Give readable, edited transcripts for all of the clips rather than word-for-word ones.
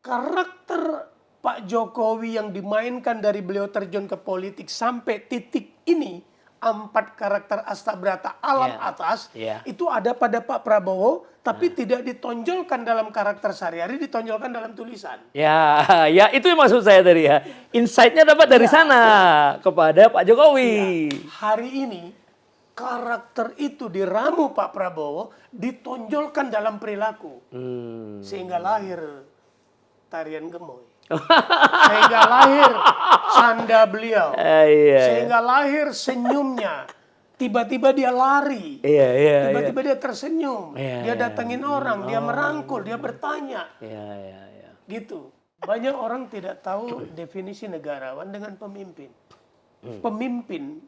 karakter Pak Jokowi yang dimainkan dari beliau terjun ke politik sampai titik ini, 4 karakter Astabrata alam atas, itu ada pada Pak Prabowo, tapi tidak ditonjolkan dalam karakter sehari-hari, ditonjolkan dalam tulisan. Ya, ya itu yang maksud saya tadi ya. Insight-nya dapat dari sana kepada Pak Jokowi. Hari ini karakter itu diramu Pak Prabowo, ditonjolkan dalam perilaku. Sehingga lahir tarian gemoy. Sehingga lahir canda beliau. Sehingga lahir senyumnya. Tiba-tiba dia lari. Tiba-tiba dia tersenyum. Dia datengin orang, dia merangkul, dia bertanya. Gitu. Banyak orang tidak tahu definisi negarawan dengan pemimpin. Pemimpin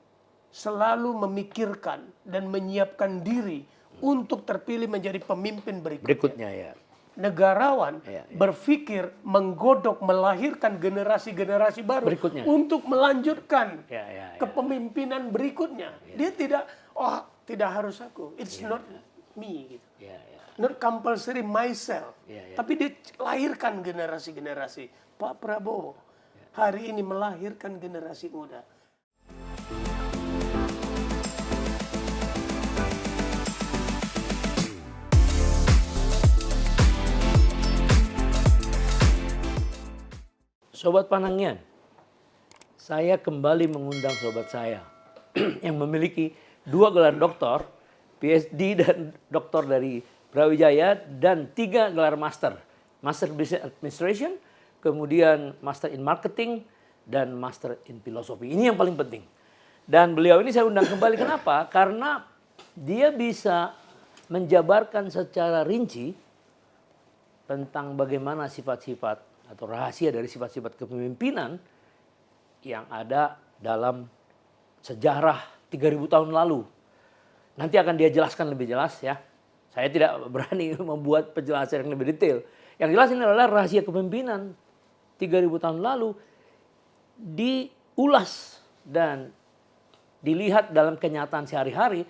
selalu memikirkan dan menyiapkan diri untuk terpilih menjadi pemimpin berikutnya. Negarawan berpikir menggodok, melahirkan generasi-generasi baru untuk melanjutkan kepemimpinan berikutnya. Dia tidak harus aku, it's not me, gitu. Not compulsory myself, tapi dia lahirkan generasi-generasi. Pak Prabowo hari ini melahirkan generasi muda. Sobat Panangian, saya kembali mengundang sobat saya yang memiliki 2 gelar doktor, PhD dan doktor dari Brawijaya, dan 3 gelar master. Master Business Administration, kemudian Master in Marketing, dan Master in Philosophy. Ini yang paling penting. Dan beliau ini saya undang kembali, kenapa? Karena dia bisa menjabarkan secara rinci tentang bagaimana sifat-sifat atau rahasia dari sifat-sifat kepemimpinan yang ada dalam sejarah 3000 tahun lalu. Nanti akan dia jelaskan lebih jelas ya. Saya tidak berani membuat penjelasan yang lebih detail. Yang jelas ini adalah rahasia kepemimpinan 3000 tahun lalu diulas dan dilihat dalam kenyataan sehari-hari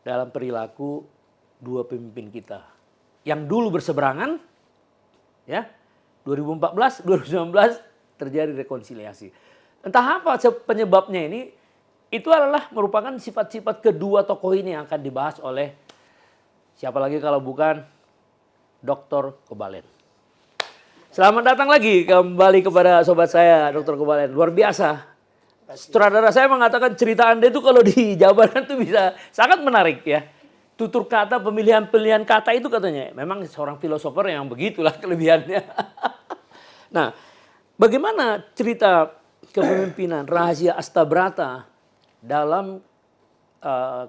dalam perilaku 2 pemimpin kita. Yang dulu berseberangan, ya, 2014, 2019 terjadi rekonsiliasi. Entah apa penyebabnya ini, itu adalah merupakan sifat-sifat kedua tokoh ini yang akan dibahas oleh siapa lagi kalau bukan Dr. Kebalen. Selamat datang lagi kembali kepada sobat saya, Dr. Kebalen. Luar biasa. Sutradara saya mengatakan cerita Anda itu kalau dijabarkan itu bisa sangat menarik ya. Tutur kata, pemilihan kata itu katanya. Memang seorang filosofer yang begitulah kelebihannya. Nah, bagaimana cerita kepemimpinan rahasia Astabrata dalam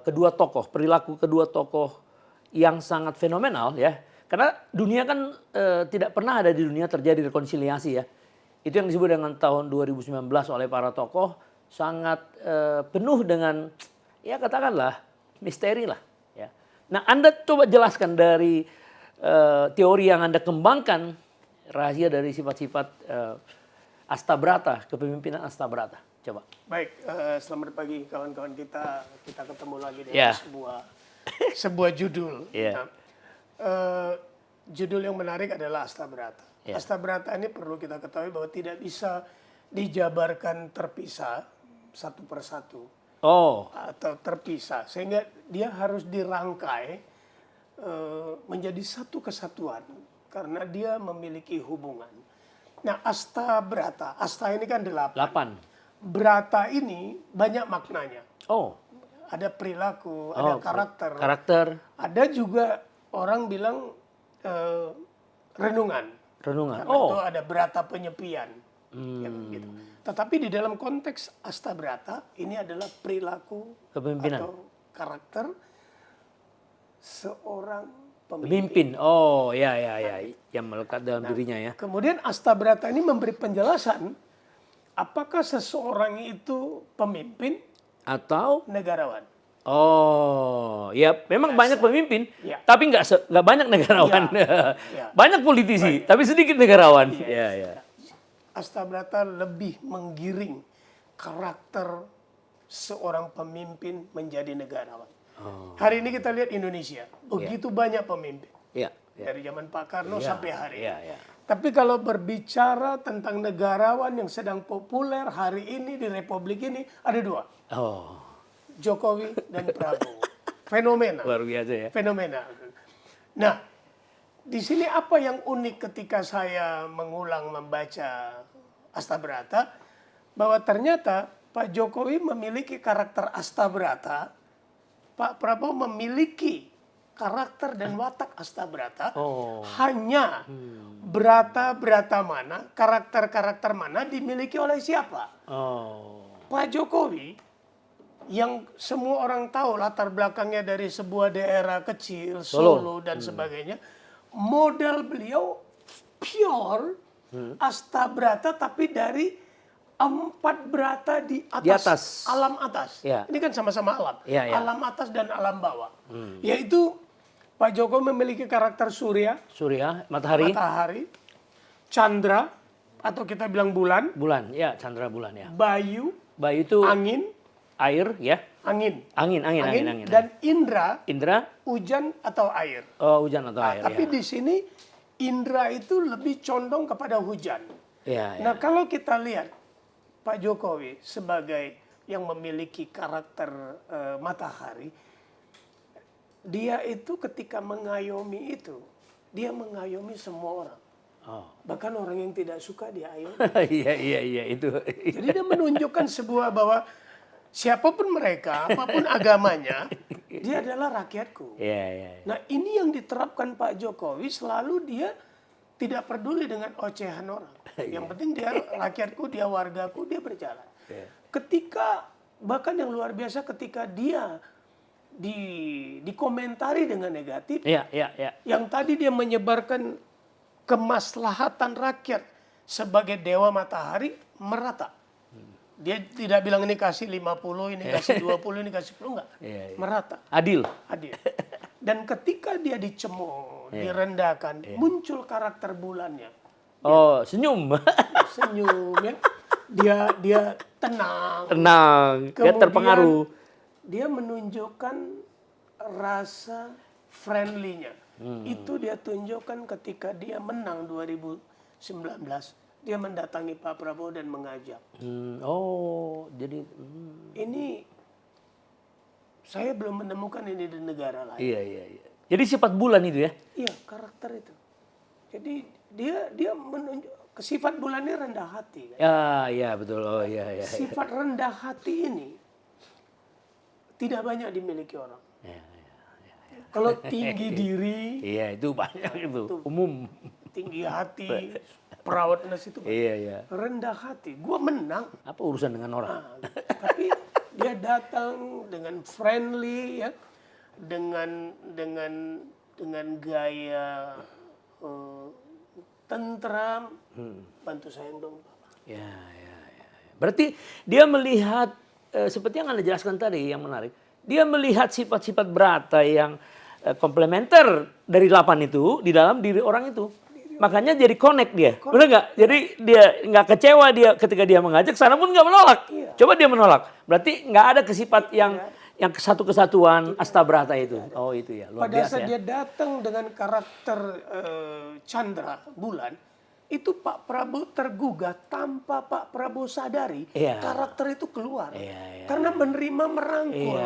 kedua tokoh, perilaku kedua tokoh yang sangat fenomenal ya. Karena dunia kan tidak pernah ada di dunia terjadi rekonsiliasi ya. Itu yang disebut dengan tahun 2019 oleh para tokoh, sangat penuh dengan ya katakanlah misteri lah. Nah, Anda coba jelaskan dari teori yang Anda kembangkan, rahasia dari sifat-sifat Astabrata, kepemimpinan Astabrata. Coba. Baik, selamat pagi kawan-kawan kita. Kita ketemu lagi dengan sebuah judul. Judul yang menarik adalah Astabrata. Astabrata ini perlu kita ketahui bahwa tidak bisa dijabarkan terpisah satu persatu. Atau terpisah, sehingga dia harus dirangkai menjadi satu kesatuan karena dia memiliki hubungan. Nah, Astabrata, Asta ini kan 8. Brata ini banyak maknanya. Ada perilaku, ada karakter. Ada juga orang bilang renungan. Karena itu ada brata penyepian. Gitu. Tetapi di dalam konteks Astabrata ini adalah perilaku kepemimpinan atau karakter seorang pemimpin. Yang melekat dalam dirinya ya. Kemudian Astabrata ini memberi penjelasan apakah seseorang itu pemimpin atau negarawan. Ya memang banyak pemimpin, tapi nggak banyak negarawan. Banyak politisi, tapi sedikit negarawan. Astabrata lebih menggiring karakter seorang pemimpin menjadi negarawan. Hari ini kita lihat Indonesia, begitu banyak pemimpin. dari zaman Pak Karno sampai hari ini. Iya. Tapi kalau berbicara tentang negarawan yang sedang populer hari ini di Republik ini, ada dua. Oh, Jokowi dan Prabowo. Fenomena. luar biasa ya. Fenomena. Nah, di sini apa yang unik ketika saya mengulang membaca Astabrata, bahwa ternyata Pak Jokowi memiliki karakter Astabrata, Pak Prabowo memiliki karakter dan watak Astabrata. Hanya berata-berata mana, karakter-karakter mana dimiliki oleh siapa. Pak Jokowi yang semua orang tahu latar belakangnya dari sebuah daerah kecil, Solo dan sebagainya. Modal beliau pure Astabrata, tapi dari 4 berata di atas. Alam atas. Ya. Ini kan sama-sama alam. Ya. Alam atas dan alam bawah. Yaitu Pak Jokowi memiliki karakter surya, matahari, chandra, atau kita bilang bulan, ya, chandra bulan ya. bayu itu angin, air ya. Angin. Dan indra, hujan atau air. Oh, hujan atau air. Tapi di sini indra itu lebih condong kepada hujan. Ya. Nah, kalau kita lihat Pak Jokowi sebagai yang memiliki karakter matahari, dia itu ketika mengayomi itu, dia mengayomi semua orang. Bahkan orang yang tidak suka dia ayomi. Iya itu. Jadi dia menunjukkan sebuah bahwa siapapun mereka, apapun agamanya, dia adalah rakyatku. Iya. Nah, ini yang diterapkan Pak Jokowi, selalu dia tidak peduli dengan ocehan orang. Yang penting dia rakyatku, dia wargaku, dia berjalan. Ketika, bahkan yang luar biasa ketika dia dikomentari dengan negatif, yang tadi dia menyebarkan kemaslahatan rakyat sebagai dewa matahari merata. Dia tidak bilang ini kasih 50, ini kasih 20, ini kasih 10, enggak. Merata. Adil. Dan ketika dia dicemooh, direndahkan, muncul karakter bulannya. Senyum. Senyum ya. Dia tenang. Dia terpengaruh. Dia menunjukkan rasa friendly-nya. Itu dia tunjukkan ketika dia menang 2019. Dia mendatangi Pak Prabowo dan mengajak. Jadi ini saya belum menemukan ini di negara lain. Iya. Jadi sifat bulan itu ya? Iya, karakter itu. Jadi dia menunjuk sifat bulannya rendah hati. Kan? Iya betul. Iya. Sifat rendah hati ini tidak banyak dimiliki orang. Kalau tinggi diri, itu banyak itu umum. Tinggi hati, proudness itu. Iya. Rendah hati, gue menang. Apa urusan dengan orang? Tapi dia datang dengan friendly ya, dengan gaya tentram, bantu saya dong Pak. Ya. Berarti dia melihat seperti yang Anda jelaskan tadi yang menarik. Dia melihat sifat-sifat berata yang komplementer dari 8 itu di dalam diri orang itu. Makanya jadi connect dia. Benar nggak? Jadi dia nggak kecewa dia ketika dia mengajak, sana pun nggak menolak. Coba dia menolak. Berarti nggak ada kesifat yang kesatuan Astabrata itu. Itu ya. Luar Pada biasa saat ya. dia datang dengan karakter Chandra bulan, itu Pak Prabowo tergugah tanpa Pak Prabowo sadari karakter itu keluar. Karena menerima merangkul.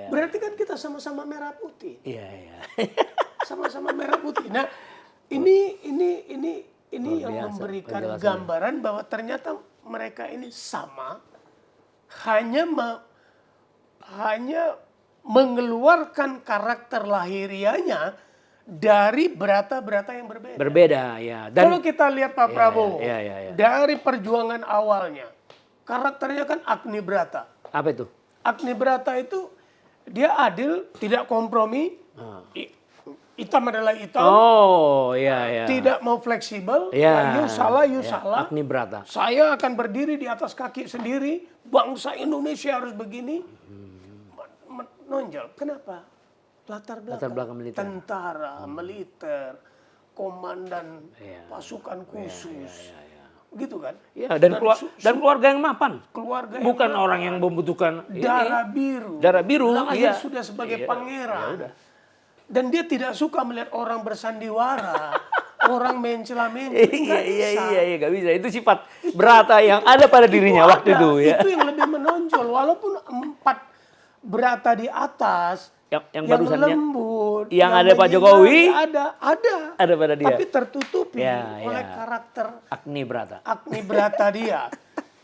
Berarti kan kita sama-sama merah putih. Iya. Sama-sama merah putih. Nah, ini yang memberikan gambaran bahwa ternyata mereka ini sama, hanya mengeluarkan karakter lahirianya dari berata-berata yang berbeda. Berbeda ya. Kalau kita lihat Pak Prabowo, iya. dari perjuangan awalnya, karakternya kan Agni Brata. Apa itu? Agni Brata itu dia adil, tidak kompromi, hitam adalah hitam. Iya. Tidak mau fleksibel, you salah. Agni Brata. Saya akan berdiri di atas kaki sendiri, bangsa Indonesia harus begini. Menonjol. Kenapa? Latar belakang militer. Tentara, militer, komandan pasukan khusus. Gitu kan? Ya, dan keluarga yang mapan. Bukan orang yang membutuhkan darah biru. Darah biru. Lahir sudah sebagai pangeran. Dan dia tidak suka melihat orang bersandiwara, orang mencela-mencela. Iya, nggak bisa. Itu sifat Brata yang ada pada dirinya waktu itu ya. Itu yang lebih menonjol. Walaupun 4 Brata di atas, yang barusannya, lembut, yang ada Pak Jokowi, ada pada dia. Tapi tertutupi Ya, oleh karakter Agni Brata dia.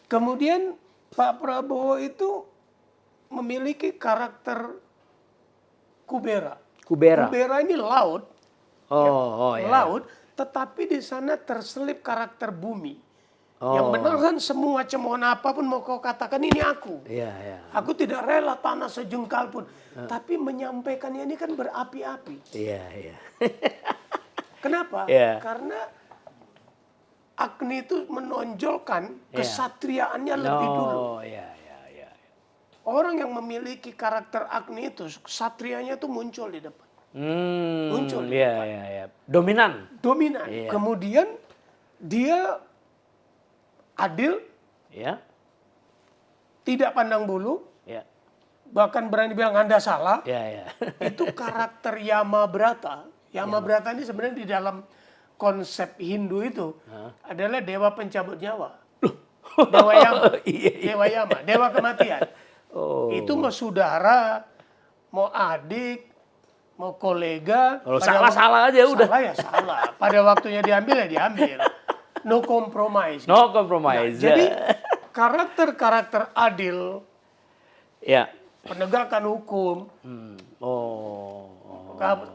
Kemudian Pak Prabowo itu memiliki karakter Kubera. Kubera ini laut, laut, tetapi di sana terselip karakter bumi. Yang menahan semua cemoohan apapun mau kau katakan ini aku. Aku tidak rela tanah sejengkal pun. Tapi menyampaikannya ini kan berapi-api. Kenapa? Karena Agni itu menonjolkan kesatriaannya lebih dulu. Orang yang memiliki karakter Agni itu, satrianya itu muncul di depan. Muncul di depan. Dominan. Kemudian dia adil, tidak pandang bulu, bahkan berani bilang Anda salah. Itu karakter Yama Brata. Yama Brata ini sebenarnya di dalam konsep Hindu itu adalah dewa pencabut nyawa. Dewa Yama. Dewa Yama, dewa kematian. Itu mau saudara, mau adik, mau kolega. Kalau salah aja udah. Salah ya salah. Pada waktunya diambil ya diambil. No compromise. No compromise. Jadi karakter-karakter adil, penegakan hukum,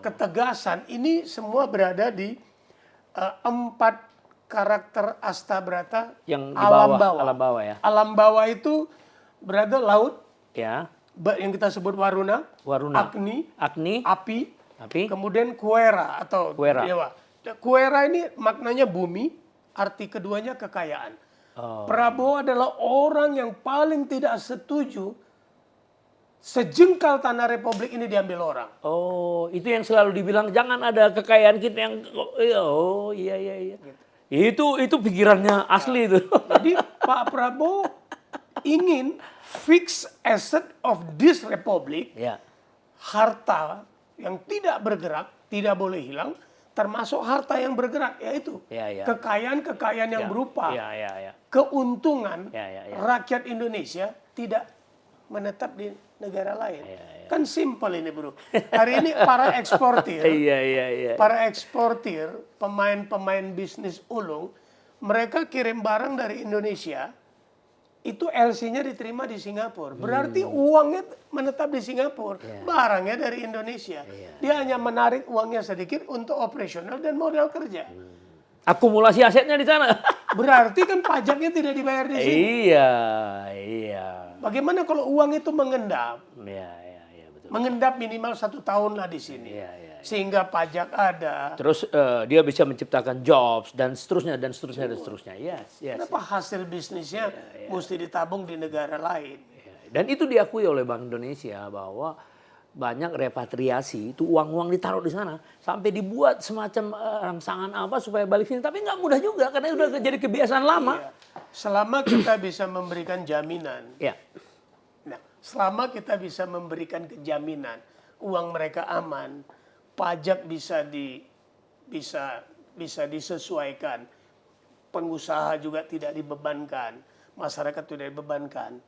ketegasan, ini semua berada di 4 karakter Astabrata yang di alam bawah ya. Alam bawah itu berada laut, yang kita sebut Waruna. Agni, api, kemudian Kuera atau dewa. Kuera ini maknanya bumi, arti keduanya kekayaan. Prabowo adalah orang yang paling tidak setuju sejengkal tanah Republik ini diambil orang. Itu yang selalu dibilang jangan ada kekayaan kita yang iya. Itu pikirannya asli itu. Jadi Pak Prabowo ingin fixed asset of this republic, harta yang tidak bergerak, tidak boleh hilang, termasuk harta yang bergerak, yaitu kekayaan-kekayaan yang berupa keuntungan rakyat Indonesia tidak menetap di negara lain. Kan simpel ini bro. Hari ini para eksportir, para eksportir, pemain-pemain bisnis ulung, mereka kirim barang dari Indonesia, itu LC-nya diterima di Singapura. Berarti uangnya menetap di Singapura. Barangnya dari Indonesia. Dia hanya menarik uangnya sedikit untuk operasional dan modal kerja. Akumulasi asetnya di sana. Berarti kan pajaknya tidak dibayar di sini. Iya. Bagaimana kalau uang itu mengendap? Betul. Mengendap minimal 1 tahun lah di sini. Sehingga pajak ada. Terus dia bisa menciptakan jobs dan seterusnya. Kenapa hasil bisnisnya mesti ditabung di negara lain? Dan itu diakui oleh Bank Indonesia bahwa banyak repatriasi itu uang-uang ditaruh di sana sampai dibuat semacam rangsangan apa supaya balik sini, tapi nggak mudah juga karena udah jadi kebiasaan lama. Selama kita bisa memberikan jaminan. Nah, selama kita bisa memberikan kejaminan, uang mereka aman, pajak bisa disesuaikan, pengusaha juga tidak dibebankan, masyarakat tidak dibebankan,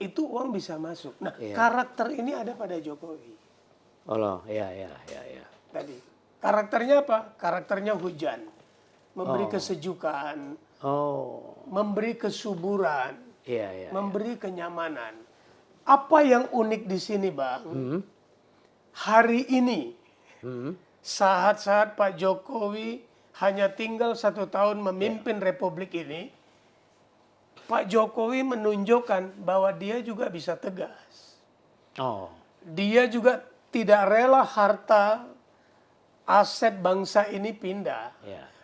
itu uang bisa masuk. Nah, karakter ini ada pada Jokowi. Tadi karakternya apa? Karakternya hujan, memberi kesejukan, memberi kesuburan, memberi kenyamanan. Apa yang unik di sini, Bang? Hari ini, saat-saat Pak Jokowi hanya tinggal 1 tahun memimpin Republik ini, Pak Jokowi menunjukkan bahwa dia juga bisa tegas. Dia juga tidak rela harta aset bangsa ini pindah.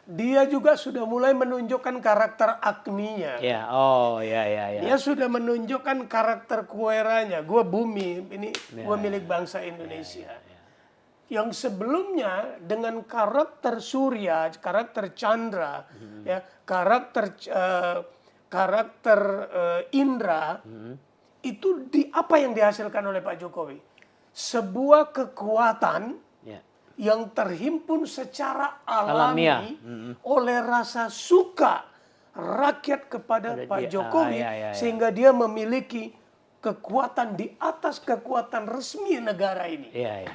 Dia juga sudah mulai menunjukkan karakter Agninya. Dia sudah menunjukkan karakter Kueranya. Gue bumi, ini gue milik bangsa Indonesia. Yang sebelumnya dengan karakter Surya, karakter Chandra, karakter Indra, itu apa yang dihasilkan oleh Pak Jokowi? Sebuah kekuatan yang terhimpun secara Alamiah. alami oleh rasa suka rakyat kepada Pada Pak dia. Jokowi, sehingga dia memiliki kekuatan di atas kekuatan resmi negara ini. Iya.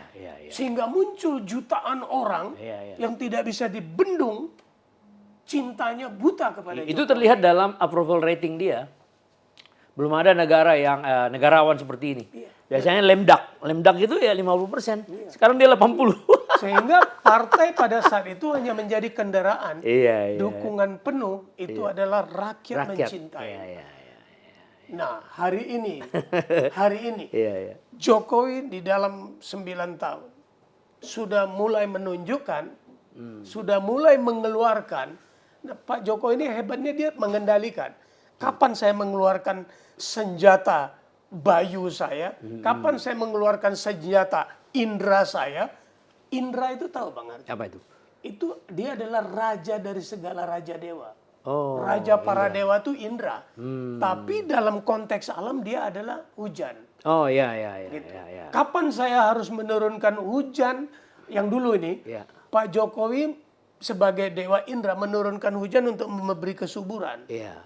Sehingga muncul jutaan orang yang tidak bisa dibendung cintanya buta kepada Jokowi. Itu terlihat dalam approval rating dia. Belum ada negara yang negarawan seperti ini. Biasanya Lemdak itu ya 50%. Sekarang dia 80. Sehingga partai pada saat itu hanya menjadi kendaraan. Iya. Dukungan penuh itu adalah rakyat mencintai. Iya. Nah, hari ini Iya. Jokowi di dalam 9 tahun sudah mulai menunjukkan, sudah mulai mengeluarkan. Nah, Pak Jokowi ini hebatnya dia mengendalikan. Kapan saya mengeluarkan senjata bayu saya, kapan saya mengeluarkan senjata indra saya. Indra itu tahu Bang Arjo? Apa itu? Itu dia adalah raja dari segala raja dewa. Oh, Raja para dewa itu Indra. Tapi dalam konteks alam dia adalah hujan. Oh iya. Gitu. Kapan saya harus menurunkan hujan yang dulu ini? Iya. Pak Jokowi sebagai dewa Indra menurunkan hujan untuk memberi kesuburan. Iya.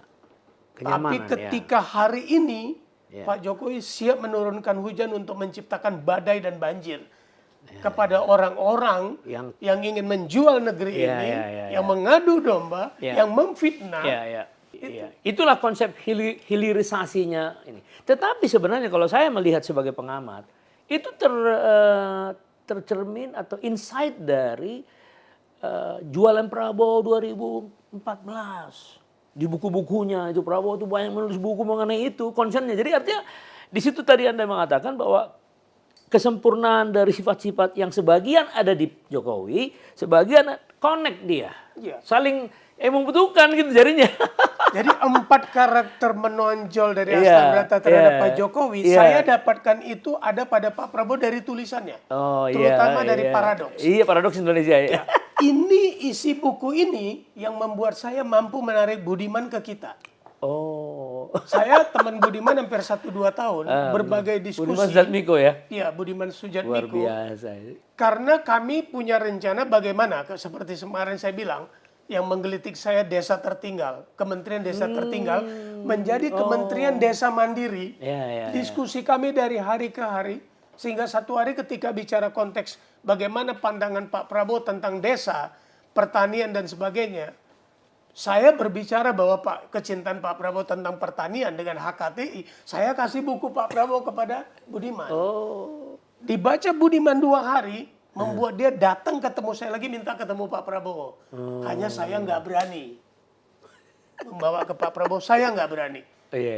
Tapi Kenyamanan, ketika hari ini Pak Jokowi siap menurunkan hujan untuk menciptakan badai dan banjir. Kepada orang-orang yang ingin menjual negeri ini, yang mengadu domba, yang memfitnah. Itulah konsep hilirisasinya ini. Tetapi sebenarnya kalau saya melihat sebagai pengamat, itu tercermin atau insight dari jualan Prabowo 2014. Di buku-bukunya itu Prabowo itu banyak menulis buku mengenai itu, concernnya. Jadi artinya di situ tadi Anda mengatakan bahwa kesempurnaan dari sifat-sifat yang sebagian ada di Jokowi, sebagian connect dia. Saling membutuhkan gitu jadinya. Jadi 4 karakter menonjol dari Astabrata terhadap Pak Jokowi, saya dapatkan itu ada pada Pak Prabowo dari tulisannya. Terutama dari Paradoks. Iya, Paradoks Indonesia. Ya. Ini isi buku ini yang membuat saya mampu menarik Budiman ke kita. Saya teman Budiman hampir 1-2 tahun, berbagai diskusi. Budiman Sujatmiko ya? Iya, Budiman Sujatmiko. Luar biasa. Karena kami punya rencana bagaimana, seperti kemarin saya bilang, yang menggelitik saya desa tertinggal, Kementerian Desa Tertinggal, menjadi Kementerian Desa Mandiri. Diskusi kami dari hari ke hari, sehingga satu hari ketika bicara konteks bagaimana pandangan Pak Prabowo tentang desa, pertanian dan sebagainya, saya berbicara bahwa kecintaan Pak Prabowo tentang pertanian dengan HKTI, saya kasih buku Pak Prabowo kepada Budiman. Dibaca Budiman 2 hari, membuat dia datang ketemu saya lagi, minta ketemu Pak Prabowo. Hanya saya nggak berani membawa ke Pak Prabowo, saya nggak berani.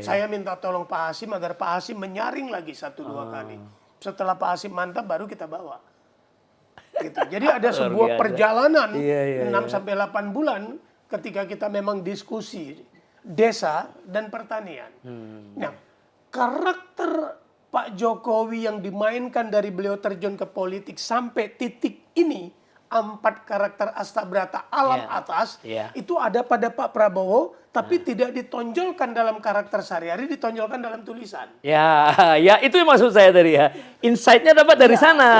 Saya minta tolong Pak Hasim agar Pak Hasim menyaring lagi 1-2 kali. Setelah Pak Hasim mantap, baru kita bawa. Gitu. Jadi ada sebuah perjalanan 6-8 bulan ketika kita memang diskusi desa dan pertanian. Nah, karakter Pak Jokowi yang dimainkan dari beliau terjun ke politik sampai titik ini, 4 karakter Astabrata alam atas, itu ada pada Pak Prabowo, tapi tidak ditonjolkan dalam karakter sehari-hari, ditonjolkan dalam tulisan. Ya, itu yang maksud saya tadi ya. Insight-nya dapat dari sana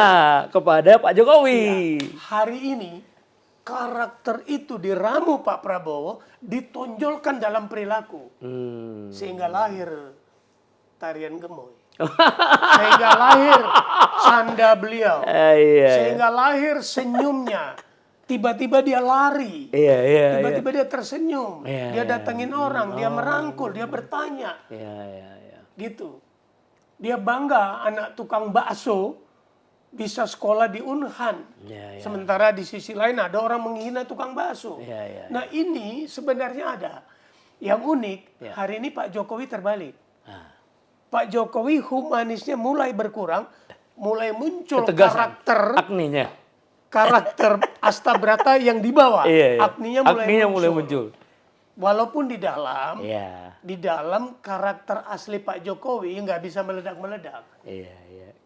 kepada Pak Jokowi. Hari ini, karakter itu diramu Pak Prabowo, ditonjolkan dalam perilaku. Sehingga lahir tarian gemoy. Sehingga lahir canda beliau. Sehingga lahir senyumnya. Tiba-tiba dia lari. Tiba-tiba dia tersenyum. Dia datengin orang, dia merangkul, dia bertanya. Gitu. Dia bangga anak tukang bakso bisa sekolah di Unhan. Sementara di sisi lain ada orang menghina tukang bakso. Nah, ini sebenarnya ada. Yang unik, hari ini Pak Jokowi terbalik. Pak Jokowi humanisnya mulai berkurang, mulai muncul karakter Astabrata yang dibawa. Akninya mulai muncul. Walaupun di dalam karakter asli Pak Jokowi nggak bisa meledak-meledak.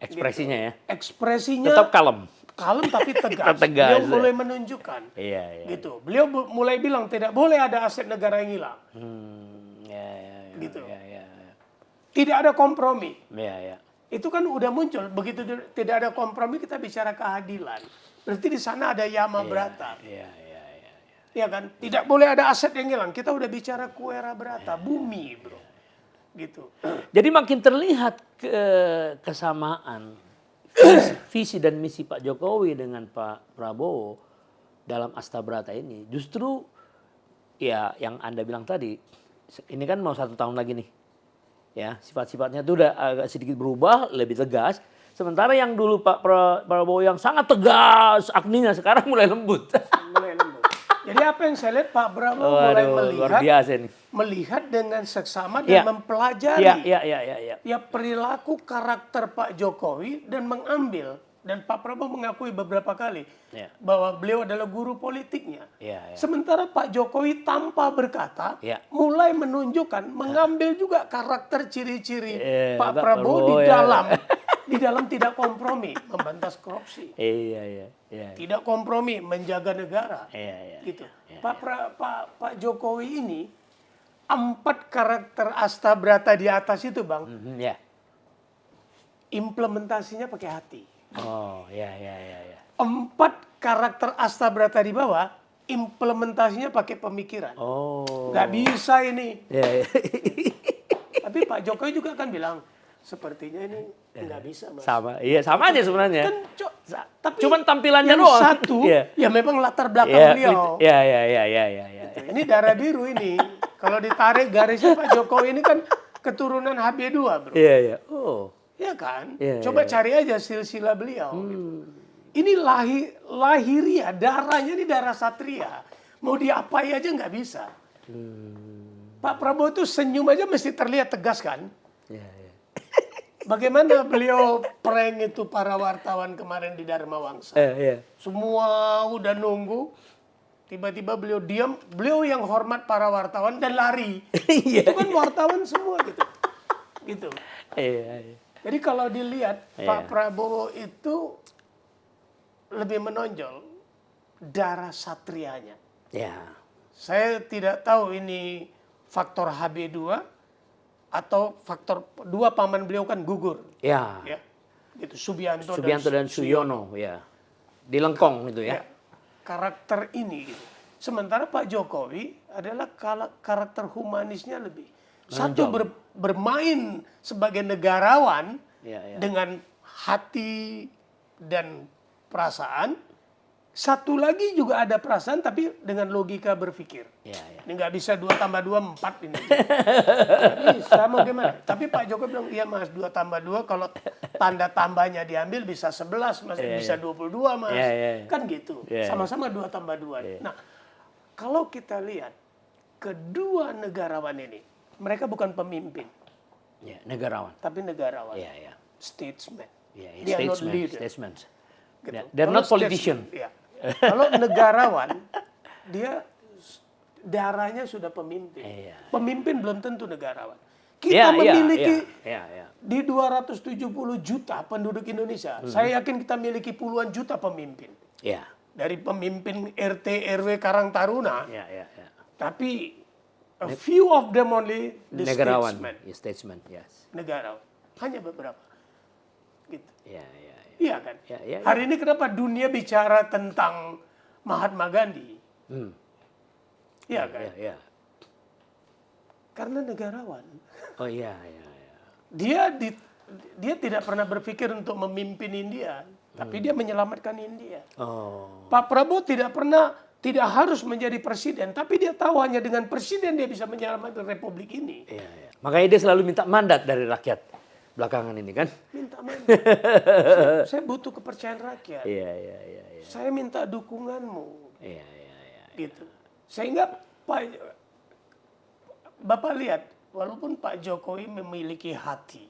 Ekspresinya gitu. Ekspresinya tetap kalem. Kalem tapi tegas. Beliau mulai menunjukkan. Gitu. Beliau mulai bilang tidak boleh ada aset negara yang hilang. Gitu. Tidak ada kompromi. Itu kan udah muncul. Begitu tidak ada kompromi, kita bicara keadilan. Berarti di sana ada Yama Brata. Iya. Ya kan? Tidak boleh ada aset yang hilang. Kita udah bicara Kuera Brata, bumi, bro. Gitu. Jadi makin terlihat kesamaan visi dan misi Pak Jokowi dengan Pak Prabowo dalam Astabrata ini. Justru ya yang Anda bilang tadi, ini kan mau 1 tahun lagi nih. Ya, sifat-sifatnya itu udah agak sedikit berubah, lebih tegas. Sementara yang dulu Pak Prabowo yang sangat tegas akninya sekarang mulai lembut. Mulai lembut. Jadi apa yang saya lihat Pak Prabowo mulai luar biasa nih. melihat dengan seksama dan mempelajari ya perilaku karakter Pak Jokowi dan mengambil, dan Pak Prabowo mengakui beberapa kali bahwa beliau adalah guru politiknya. Sementara Pak Jokowi tanpa berkata mulai menunjukkan, mengambil juga karakter ciri-ciri Pak Prabowo di dalam tidak kompromi, memberantas korupsi. Tidak kompromi, menjaga negara. Gitu. Pak Jokowi ini 4 karakter Astabrata di atas itu, Bang. Implementasinya pakai hati. 4 karakter Astabrata di bawah, implementasinya pakai pemikiran. Nggak bisa ini. Tapi Pak Jokowi juga kan bilang, sepertinya ini nggak bisa, Mas. Sama aja sebenarnya. Kan, tapi cuman tampilannya yang doang. Satu, ya memang latar belakang beliau. Iya. Ini darah biru ini. Kalau ditarik garisnya Pak Jokowi ini kan keturunan HB2, bro. Iya. Ya kan? Coba cari aja silsilah beliau. Gitu. Ini lahiria, darahnya ini darah satria. Mau diapai aja nggak bisa. Pak Prabowo tuh senyum aja mesti terlihat tegas kan? Bagaimana beliau prank itu para wartawan kemarin di Dharma Wangsa. Semua udah nunggu. Tiba-tiba beliau diam. Beliau yang hormat para wartawan dan lari. Itu kan wartawan semua gitu. Jadi kalau dilihat Pak Prabowo itu lebih menonjol darah satrianya. Saya tidak tahu ini faktor HB2 atau faktor 2 paman beliau kan gugur. Ya. Gitu, Subianto dan Suyono, di Lengkong itu ya. Karakter ini gitu. Sementara Pak Jokowi adalah karakter humanisnya lebih. Satu bermain sebagai negarawan dengan hati dan perasaan. Satu lagi juga ada perasaan tapi dengan logika berpikir. Ini nggak bisa 2 tambah 2 4 ini. Nggak bisa, mau gimana? Tapi Pak Jokowi bilang, iya Mas, 2 tambah 2 kalau tanda tambahnya diambil bisa 11 Mas, bisa 22 Mas. Kan gitu. Sama-sama 2 tambah 2. Nah, kalau kita lihat kedua negarawan ini, mereka bukan pemimpin. Negarawan. Tapi negarawan. Statesman. They are not leaders. Gitu. They're not politician. Kalau negarawan, dia darahnya sudah pemimpin. Pemimpin belum tentu negarawan. Kita memiliki di 270 juta penduduk Indonesia. Saya yakin kita miliki puluhan juta pemimpin. Dari pemimpin RT, RW, Karang Taruna. Tapi a few of them only the negarawan. Statesman. Yes. Negarawan. Hanya beberapa. Gitu. Iya kan? Hari ini kenapa dunia bicara tentang Mahatma Gandhi? Iya kan? Karena negarawan. Dia tidak pernah berpikir untuk memimpin India, tapi dia menyelamatkan India. Pak Prabowo tidak harus menjadi presiden, tapi dia tahu hanya dengan presiden dia bisa menyelamatkan Republik ini. Makanya dia selalu minta mandat dari rakyat. Belakangan ini kan? Minta mandat. Saya butuh kepercayaan rakyat. Saya minta dukunganmu. Gitu. Sehingga Bapak lihat, walaupun Pak Jokowi memiliki hati,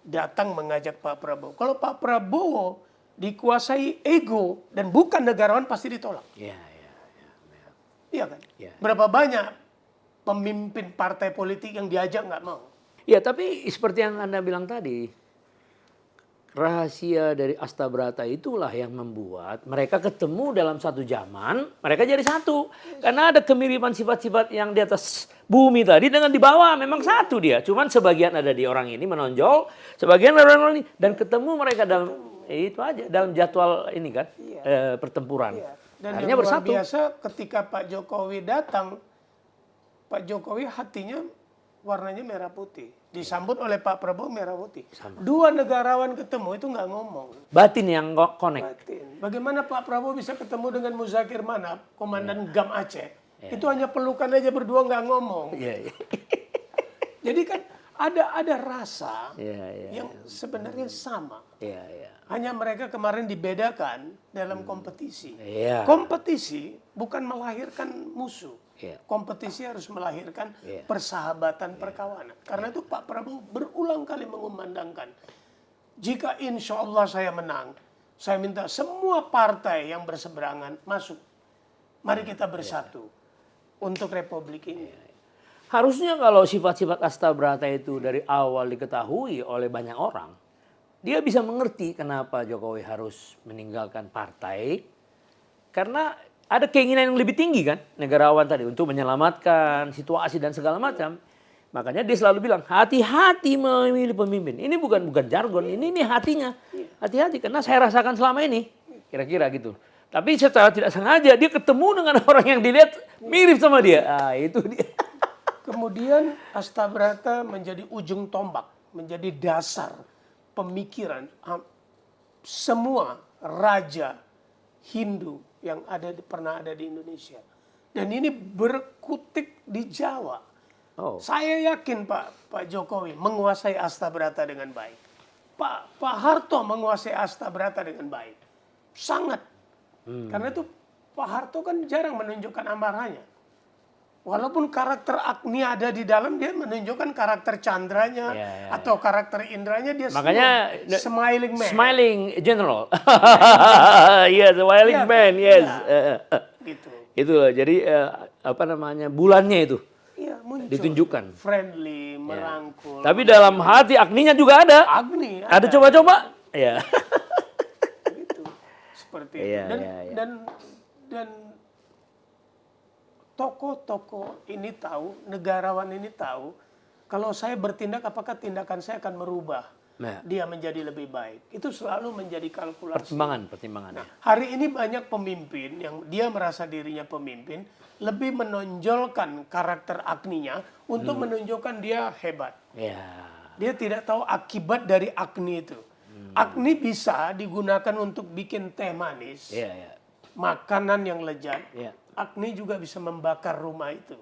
datang mengajak Pak Prabowo. Kalau Pak Prabowo dikuasai ego dan bukan negarawan pasti ditolak. Iya kan? Berapa banyak pemimpin partai politik yang diajak nggak mau? Tapi seperti yang Anda bilang tadi, rahasia dari Astabrata itulah yang membuat mereka ketemu dalam satu zaman, mereka jadi satu. Karena ada kemiripan sifat-sifat yang di atas bumi tadi dengan di bawah, memang satu dia. Cuman sebagian ada di orang ini menonjol, sebagian ada orang ini. Dan ketemu mereka dalam Itu aja dalam jadwal ini kan, pertempuran. Iya. Dan Akhirnya yang luar bersatu. biasa ketika Pak Jokowi datang, Pak Jokowi hatinya warnanya merah putih. Disambut oleh Pak Prabowo merah putih. Dua negarawan ketemu itu nggak ngomong. Batin yang connect. Batin. Bagaimana Pak Prabowo bisa ketemu dengan Muzakir Manap, Komandan GAM Aceh? Itu hanya pelukan aja berdua nggak ngomong. Iya, iya. Jadi kan ada rasa Iya. yang sebenarnya sama. Iya, iya. Hanya mereka kemarin dibedakan dalam kompetisi. Iya. Kompetisi bukan melahirkan musuh. Iya. Kompetisi harus melahirkan persahabatan, perkawanan. Karena itu Pak Prabowo berulang kali mengumandangkan, jika insya Allah saya menang, saya minta semua partai yang berseberangan masuk. Mari kita bersatu untuk Republik ini. Harusnya kalau sifat-sifat Astabrata itu dari awal diketahui oleh banyak orang, dia bisa mengerti kenapa Jokowi harus meninggalkan partai. Karena ada keinginan yang lebih tinggi kan, negarawan tadi, untuk menyelamatkan situasi dan segala macam. Makanya dia selalu bilang, hati-hati memilih pemimpin. Ini bukan jargon, ini hatinya. Hati-hati, karena saya rasakan selama ini. Kira-kira gitu. Tapi secara tidak sengaja, dia ketemu dengan orang yang dilihat mirip sama dia. Ah, itu dia. Kemudian Astabrata menjadi ujung tombak, menjadi dasar pemikiran semua raja Hindu yang pernah ada di Indonesia. Dan ini berkutik di Jawa. Oh. Saya yakin Pak Jokowi menguasai Astabrata dengan baik. Pak Harto menguasai Astabrata dengan baik. Sangat. Karena itu Pak Harto kan jarang menunjukkan amarahnya. Walaupun karakter Agni ada di dalam, dia menunjukkan karakter Chandranya atau karakter Indranya, dia makanya smiling man. Smiling general. Yes, smiling man, yes. Gitu. Itu loh, jadi apa namanya, bulannya itu Muncul. ditunjukkan. Friendly, merangkul. Tapi dalam hati Agninya juga ada. Agni Ada coba-coba. Ya. Gitu. Seperti itu. Dan tokoh-tokoh ini tahu, negarawan ini tahu, kalau saya bertindak apakah tindakan saya akan merubah dia menjadi lebih baik. Itu selalu menjadi kalkulasi. Pertimbangannya. Hari ini banyak pemimpin yang dia merasa dirinya pemimpin, lebih menonjolkan karakter Agninya untuk menunjukkan dia hebat. Dia tidak tahu akibat dari Agni itu. Agni bisa digunakan untuk bikin teh manis, makanan yang lezat. Agni juga bisa membakar rumah itu.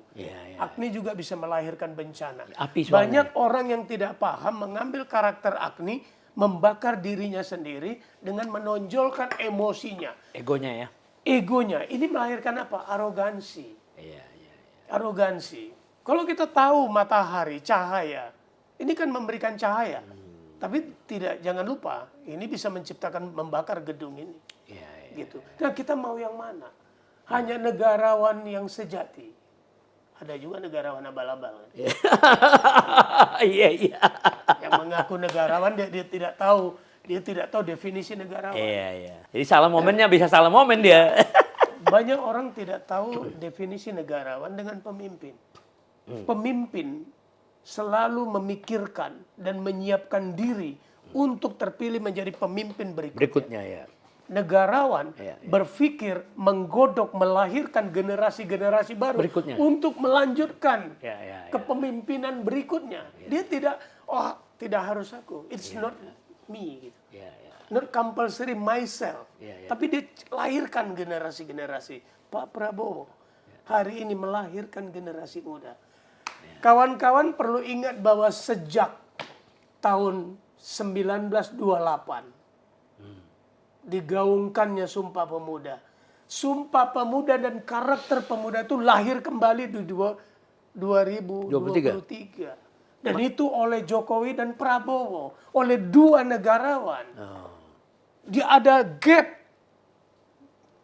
Agni juga bisa melahirkan bencana. Banyak orang yang tidak paham mengambil karakter Agni, membakar dirinya sendiri dengan menonjolkan emosinya. Egonya ya. Egonya. Ini melahirkan apa? Arogansi. Arogansi. Kalau kita tahu matahari, cahaya, ini kan memberikan cahaya. Tapi jangan lupa, ini bisa menciptakan, membakar gedung ini. Gitu. Nah, kita mau yang mana? Hanya negarawan yang sejati. Ada juga negarawan abal-abal. Iya. Yang mengaku negarawan dia tidak tahu definisi negarawan. Jadi salah momennya bisa salah momen dia. Banyak orang tidak tahu definisi negarawan dengan pemimpin. Pemimpin selalu memikirkan dan menyiapkan diri untuk terpilih menjadi pemimpin berikutnya. Negarawan berpikir menggodok, melahirkan generasi-generasi baru berikutnya, untuk melanjutkan kepemimpinan berikutnya. Dia tidak harus aku, it's not me, gitu. Not compulsory myself, tapi dia lahirkan generasi-generasi. Pak Prabowo hari ini melahirkan generasi muda. Kawan-kawan perlu ingat bahwa sejak tahun 1928 digaungkannya Sumpah Pemuda. Sumpah Pemuda dan karakter pemuda itu lahir kembali di 2023. Dan itu oleh Jokowi dan Prabowo, oleh dua negarawan. Dia ada gap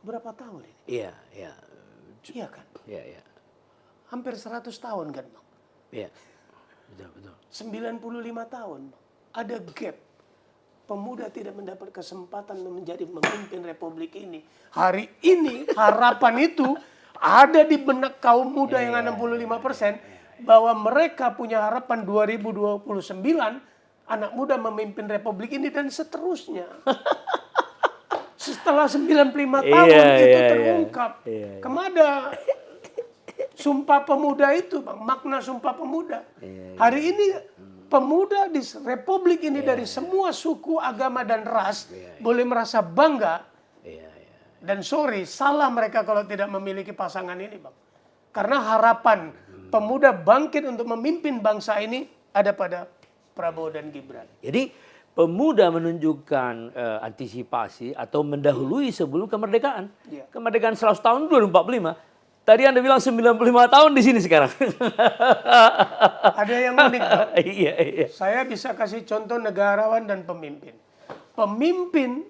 berapa tahun ini? Iya kan? Hampir 100 tahun kan, Bang? Betul. 95 tahun, Bang. Ada gap. Pemuda tidak mendapat kesempatan menjadi pemimpin Republik ini. Hari ini harapan itu ada di benak kaum muda yang 65%, bahwa mereka punya harapan 2029 anak muda memimpin republik ini dan seterusnya. Setelah 95 tahun itu terungkap. Kemana Sumpah Pemuda itu, Bang? Makna Sumpah Pemuda. Hari ini pemuda di republik ini dari semua suku, agama, dan ras boleh merasa bangga. Dan salah mereka kalau tidak memiliki pasangan ini, Bang. Karena harapan pemuda bangkit untuk memimpin bangsa ini ada pada Prabowo dan Gibran. Jadi pemuda menunjukkan antisipasi atau mendahului sebelum kemerdekaan. Kemerdekaan 100 tahun 2045. Tadi Anda bilang 95 tahun di sini sekarang. Ada yang unik, Bang. Iya. Saya bisa kasih contoh negarawan dan pemimpin. Pemimpin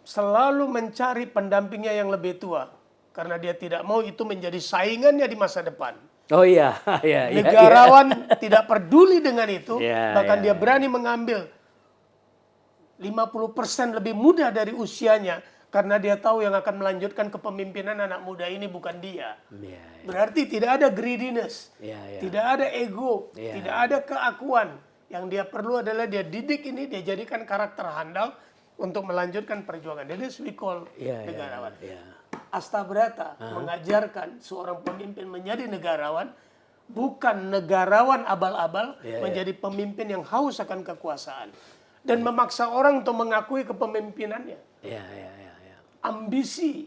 selalu mencari pendampingnya yang lebih tua. Karena dia tidak mau itu menjadi saingannya di masa depan. Oh iya. Negarawan tidak peduli dengan itu. Bahkan dia berani mengambil 50% lebih muda dari usianya. Karena dia tahu yang akan melanjutkan kepemimpinan anak muda ini bukan dia. Berarti tidak ada greediness. Tidak ada ego. Tidak ada keakuan. Yang dia perlu adalah dia didik ini, dia jadikan karakter handal untuk melanjutkan perjuangan. Jadi we call negarawan. Astabrata mengajarkan seorang pemimpin menjadi negarawan, bukan negarawan abal-abal, menjadi pemimpin yang haus akan kekuasaan. Dan memaksa orang untuk mengakui kepemimpinannya. Ambisi